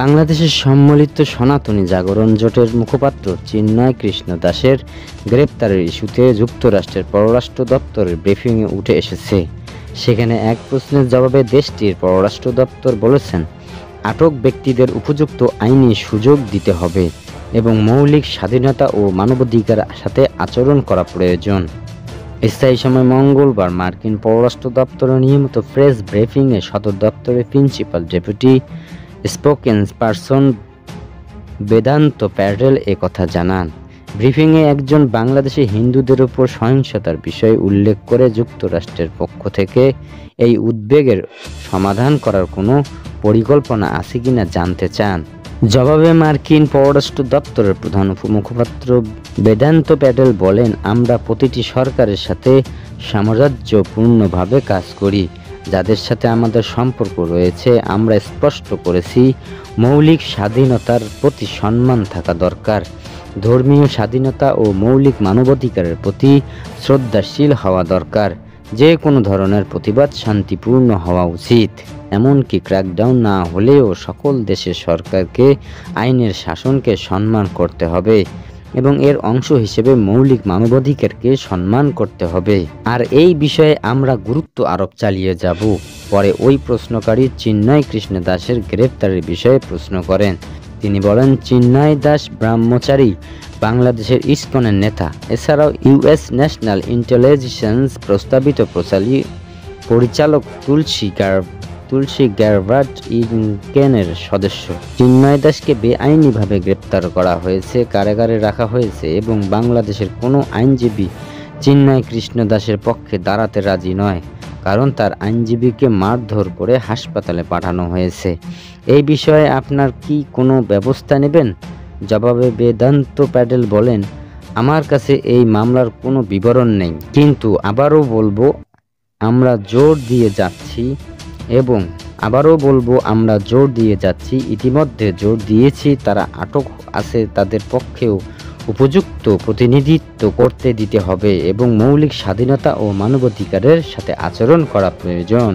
বাংলাদেশের সম্মিলিত সনাতনী জাগরণ জোটের মুখপাত্র চিন্ময় কৃষ্ণ দাসের গ্রেপ্তারের ইস্যুতে যুক্তরাষ্ট্রের পররাষ্ট্র দপ্তরের ব্রিফিংয়ে উঠে এসেছে। সেখানে এক প্রশ্নের জবাবে দেশটির পররাষ্ট্র দপ্তর বলেছেন, আটক ব্যক্তিদের উপযুক্ত আইনি সুযোগ দিতে হবে এবং মৌলিক স্বাধীনতা ও মানবাধিকার সাথে আচরণ করা প্রয়োজন। স্থায়ী সময় মঙ্গলবার মার্কিন পররাষ্ট্র দপ্তরের নিয়মিত প্রেস ব্রিফিংয়ে সদর দপ্তরের principal deputy spoken person Vedanta Patel কথা জানান। ব্রিফিংয়ে একজন বাংলাদেশি হিন্দুদের উপর সহিংসতার বিষয় উল্লেখ করে যুক্তরাষ্ট্রের পক্ষ থেকে এই উদ্বেগের সমাধান করার কোনো পরিকল্পনা আছে কিনা জানতে চান। জবাবে মার্কিন পররাষ্ট্র দপ্তরের প্রধান মুখপাত্র বেদান্ত প্যাটেল বলেন, আমরা প্রতিটি সরকারের সাথে সামঞ্জস্যপূর্ণভাবে কাজ করি, যাদের সাথে আমাদের সম্পর্ক রয়েছে। আমরা স্পষ্ট করেছি, মৌলিক স্বাধীনতার প্রতি সম্মান থাকা দরকার, ধর্মীয় স্বাধীনতা ও মৌলিক মানবাধিকারের প্রতি শ্রদ্ধাশীল হওয়া দরকার। যে কোনো ধরনের প্রতিবাদ শান্তিপূর্ণ হওয়া উচিত, এমনকি ক্র্যাকডাউন না হলেও সকল দেশের সরকারকে আইনের শাসনকে সম্মান করতে হবে এবং এর অংশ হিসেবে মৌলিক মানবাধিকারকে সম্মান করতে হবে। আর এই বিষয়ে আমরা গুরুত্ব আরোপ চালিয়ে যাব। পরে ওই প্রশ্নকারী চিন্ময় কৃষ্ণ দাসের গ্রেপ্তারের বিষয়ে প্রশ্ন করেন। তিনি বলেন, চিন্ময় দাস ব্রহ্মচারী বাংলাদেশের ইসকনের নেতা, এছাড়াও ইউএস ন্যাশনাল ইন্টেলিজেন্স প্রস্তাবিত পরিচালক তুলসী গ্যাবার্ট ইনকেনের সদস্য। চিন্ময় দাসকে বেআইনিভাবে গ্রেপ্তার করা হয়েছে, কারাগারে রাখা হয়েছে এবং বাংলাদেশের কোনো আইনজীবী চিন্ময় কৃষ্ণ দাসের পক্ষে দাঁড়াতে রাজি নয়, কারণ তার আইনজীবীকে মারধর করে হাসপাতালে পাঠানো হয়েছে। এই বিষয়ে আপনার কি কোনো ব্যবস্থা নেবেন? জবাবে বেদান্ত প্যাটেল বলেন, আমার কাছে এই মামলার কোনো বিবরণ নেই, কিন্তু আবারও বলবো আমরা জোর দিয়ে যাচ্ছি, ইতিমধ্যে জোর দিয়েছি, তারা আটক আছে তাদের পক্ষেও উপযুক্ত প্রতিনিধিত্ব করতে দিতে হবে এবং মৌলিক স্বাধীনতা ও মানবাধিকারের সাথে আচরণ করা প্রয়োজন।